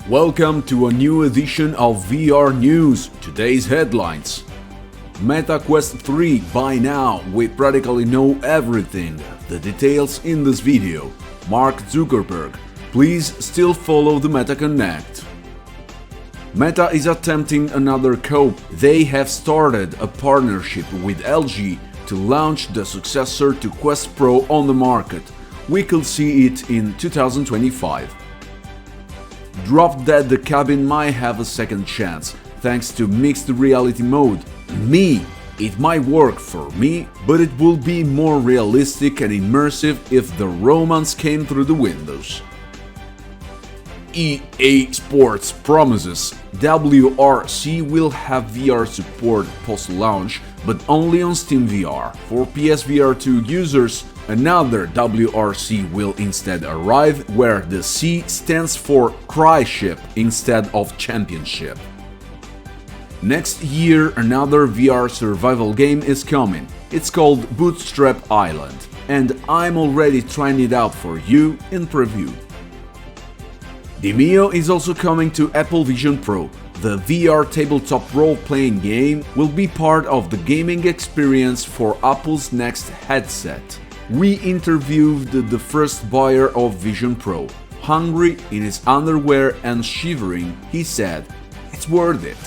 Welcome to a new edition of VR News. Today's headlines. Meta Quest 3 by now, we practically know everything. The details in this video. Mark Zuckerberg. Please still follow the Meta Connect. Meta is attempting another cope. They have started a partnership with LG to launch the successor to Quest Pro on the market. We could see it in 2025. Drop Dead the Cabin might have a second chance, thanks to mixed reality mode. It might work for me, but it will be more realistic and immersive if the romance came through the windows. EA Sports promises WRC will have VR support post-launch, but only on SteamVR. For PSVR 2 users, another WRC will instead arrive, where the C stands for Cry Ship instead of Championship. Next year, another VR survival game is coming. It's called Bootstrap Island, and I'm already trying it out for you in preview. Demeo is also coming to Apple Vision Pro. The VR tabletop role-playing game will be part of the gaming experience for Apple's next headset. We interviewed the first buyer of Vision Pro. Hungry, in his underwear and shivering, he said, "It's worth it."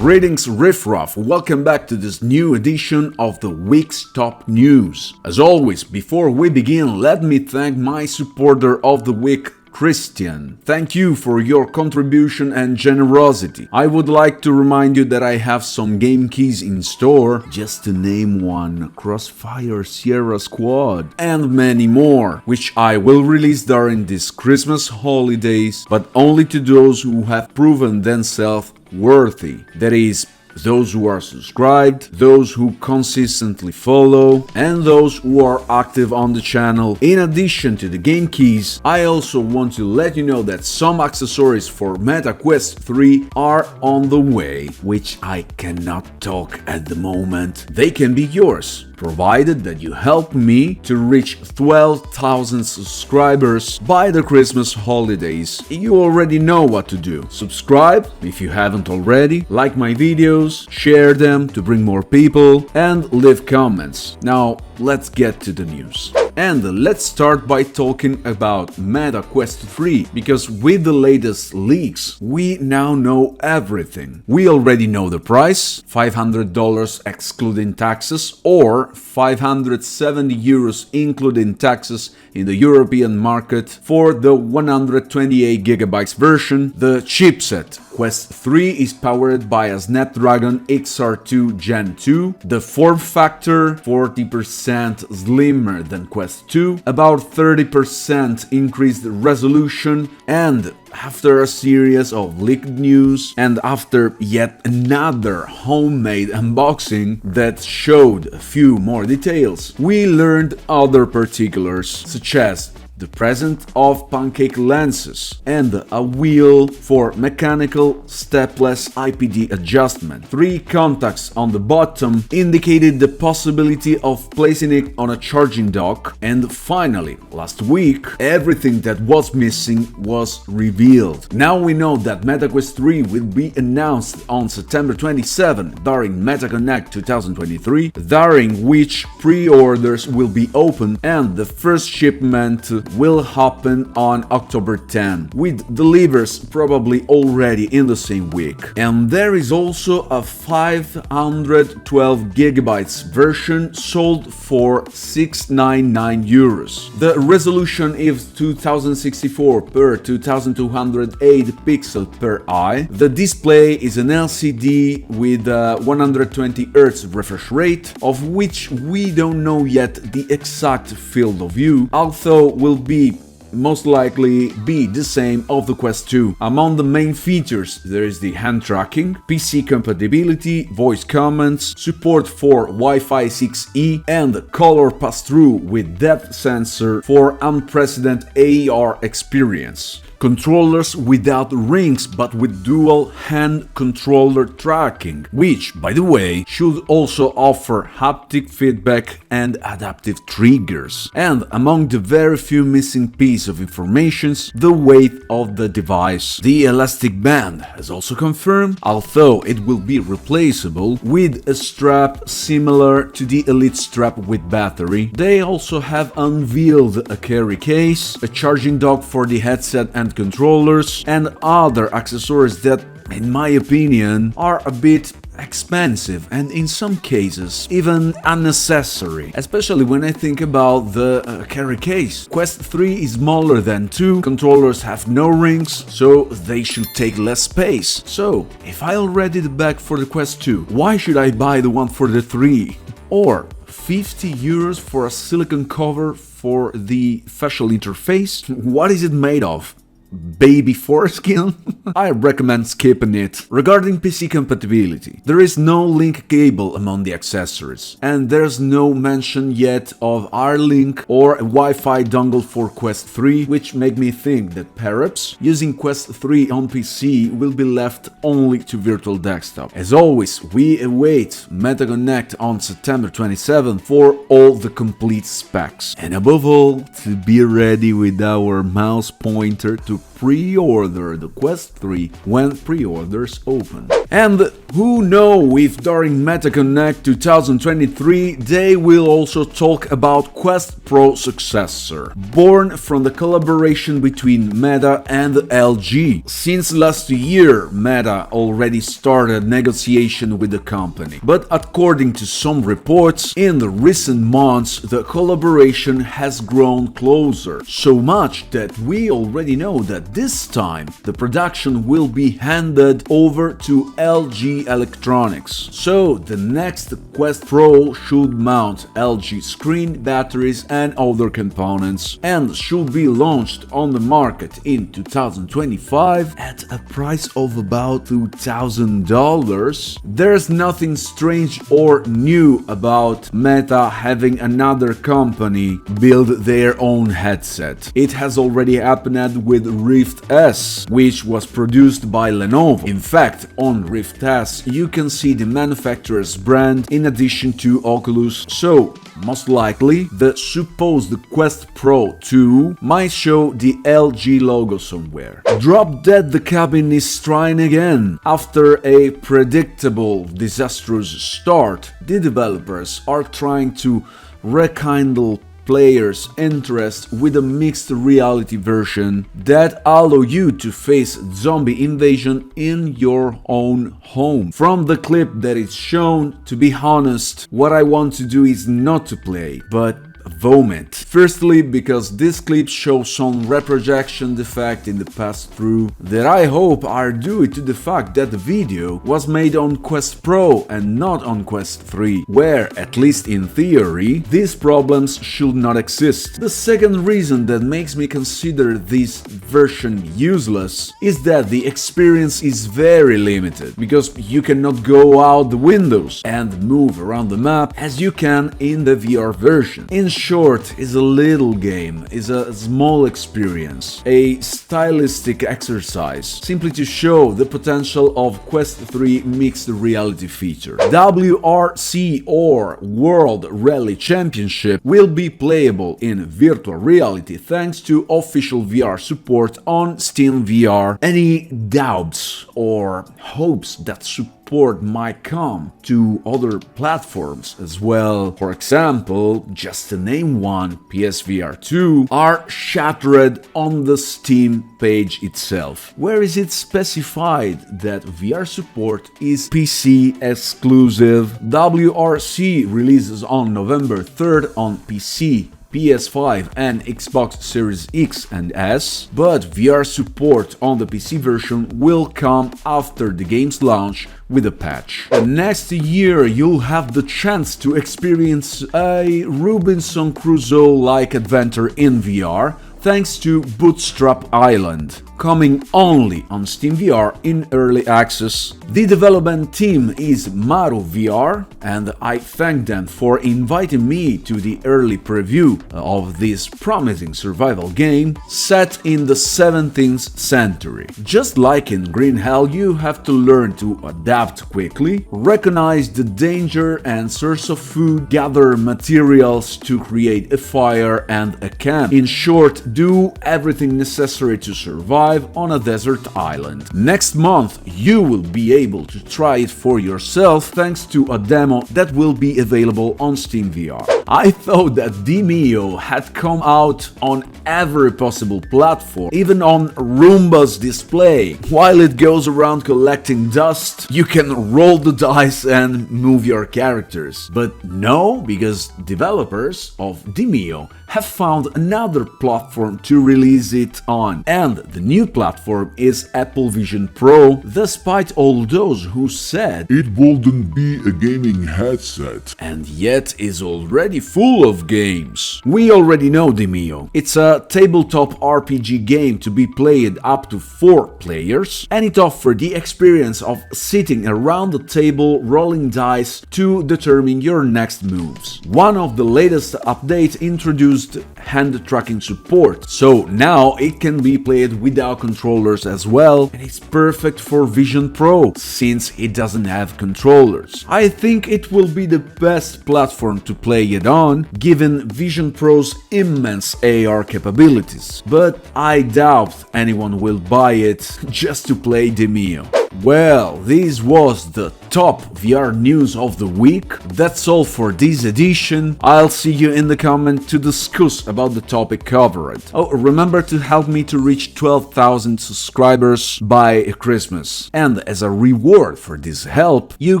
Greetings Riffraff, welcome back to this new edition of the week's top news. As always, before we begin, let me thank my supporter of the week, Christian. Thank you for your contribution and generosity. I would like to remind you that I have some game keys in store, just to name one, Crossfire Sierra Squad, and many more, which I will release during these Christmas holidays, but only to those who have proven themselves worthy. That is, those who are subscribed, those who consistently follow, and those who are active on the channel. In addition to the game keys, I also want to let you know that some accessories for Meta Quest 3 are on the way, which I cannot talk at the moment. They can be yours, provided that you help me to reach 12,000 subscribers by the Christmas holidays. You already know what to do. Subscribe if you haven't already, like my videos, share them to bring more people, and leave comments. Now, let's get to the news. And let's start by talking about Meta Quest 3, because with the latest leaks, we now know everything. We already know the price, $500 excluding taxes, or 570 euros including taxes in the European market for the 128GB version. The chipset Quest 3 is powered by a Snapdragon XR2 Gen 2, the form factor 40% slimmer than Quest 2, about 30% increased resolution, and after a series of leaked news and after yet another homemade unboxing that showed a few more details, we learned other particulars, such as the presence of pancake lenses and a wheel for mechanical stepless IPD adjustment. 3 contacts on the bottom indicated the possibility of placing it on a charging dock, and finally, last week, everything that was missing was revealed. Now we know that Meta Quest 3 will be announced on September 27 during Meta Connect 2023, during which pre-orders will be open and the first shipment will happen on October 10, with delivers probably already in the same week. And there is also a 512GB version sold for 699 euros. The resolution is 2064 per 2208 pixel per eye. The display is an LCD with a 120Hz refresh rate, of which we don't know yet the exact field of view, although will be most likely be the same of the Quest 2. Among the main features, there is the hand tracking, PC compatibility, voice commands, support for Wi-Fi 6E, and color pass-through with depth sensor for unprecedented AR experience. controllers without rings but with dual hand controller tracking, which, by the way, should also offer haptic feedback and adaptive triggers. And among the very few missing pieces of information, the weight of the device. The elastic band has also confirmed, although it will be replaceable with a strap similar to the Elite strap with battery. They also have unveiled a carry case, a charging dock for the headset and controllers, and other accessories that, in my opinion, are a bit expensive and in some cases even unnecessary, especially when I think about the carry case. Quest 3 is smaller than 2, controllers have no rings, so they should take less space. So, if I already the bag for the Quest 2, why should I buy the one for the 3? Or 50 euros for a silicone cover for the facial interface? What is it made of? Baby foreskin? I recommend skipping it. Regarding PC compatibility, there is no link cable among the accessories, and there's no mention yet of R-Link or a Wi-Fi dongle for Quest 3, which make me think that perhaps using Quest 3 on PC will be left only to virtual desktop. As always, we await MetaConnect on September 27 for all the complete specs, and above all, to be ready with our mouse pointer to pre-order the Quest 3 when pre-orders open. And who knows if during MetaConnect 2023 they will also talk about Quest Pro successor, born from the collaboration between Meta and LG. Since last year, Meta already started negotiation with the company, but according to some reports, in the recent months the collaboration has grown closer, so much that we already know that this time the production will be handed over to LG Electronics. So the next Quest Pro should mount LG screen, batteries and other components, and should be launched on the market in 2025 at a price of about $2,000. There's nothing strange or new about Meta having another company build their own headset. It has already happened with Rift S, which was produced by Lenovo. In fact, on Rift S you can see the manufacturer's brand in addition to Oculus, so most likely the supposed Quest Pro 2 might show the LG logo somewhere. Drop Dead the Cabin is trying again. After a predictable disastrous start, the developers are trying to rekindle players' interest with a mixed reality version that allow you to face zombie invasion in your own home. From the clip that is shown, to be honest, what I want to do is not to play, but vomit. Firstly, because this clip shows some reprojection defect in the pass-through that I hope are due to the fact that the video was made on Quest Pro and not on Quest 3, where, at least in theory, these problems should not exist. The second reason that makes me consider this version useless is that the experience is very limited, because you cannot go out the windows and move around the map as you can in the VR version. In short, is a little game, is a small experience, a stylistic exercise, simply to show the potential of Quest 3 mixed reality feature. WRC or World Rally Championship will be playable in virtual reality thanks to official VR support on SteamVR. Any doubts or hopes that support might come to other platforms as well, for example, just to name one, PSVR 2, are shattered on the Steam page itself, where is it specified that VR support is PC exclusive. WRC releases on November 3rd on PC, PS5 and Xbox Series X and S, but VR support on the PC version will come after the game's launch with a patch. Next year you'll have the chance to experience a Robinson Crusoe-like adventure in VR thanks to Bootstrap Island, coming only on SteamVR in early access. The development team is Maru VR, and I thank them for inviting me to the early preview of this promising survival game set in the 17th century. Just like in Green Hell, you have to learn to adapt quickly, recognize the danger and source of food, gather materials to create a fire and a camp. In short, do everything necessary to survive on a desert island. Next month, you will be able to try it for yourself thanks to a demo that will be available on SteamVR. I thought that Demeo had come out on every possible platform, even on Roomba's display. While it goes around collecting dust, you can roll the dice and move your characters. But no, because developers of Demeo have found another platform to release it on, and the new platform is Apple Vision Pro, despite all those who said it wouldn't be a gaming headset, and yet is already full of games. We already know Demeo. It's a tabletop RPG game to be played up to 4 players, and it offers the experience of sitting around the table rolling dice to determine your next moves. One of the latest updates introduced hand tracking support, so now it can be played without controllers as well, and it's perfect for Vision Pro since it doesn't have controllers. I think it will be the best platform to play it on, given Vision Pro's immense AR capabilities, but I doubt anyone will buy it just to play Demeo. Well, this was the top VR news of the week. That's all for this edition. I'll see you in the comment to discuss about the topic covered. Oh, remember to help me to reach 12,000 subscribers by Christmas. And as a reward for this help, you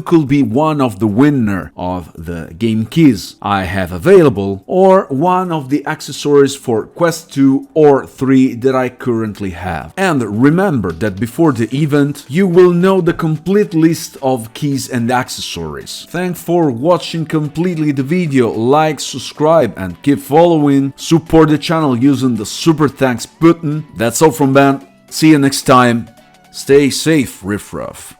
could be one of the winner of the game keys I have available, or one of the accessories for Quest 2 or 3 that I currently have. And remember that before the event, you will know the complete list of keys and accessories. Thanks for watching completely the video, like, subscribe and keep following. Support the channel using the super thanks button. That's all from Ben. See you next time. Stay safe, riffraff.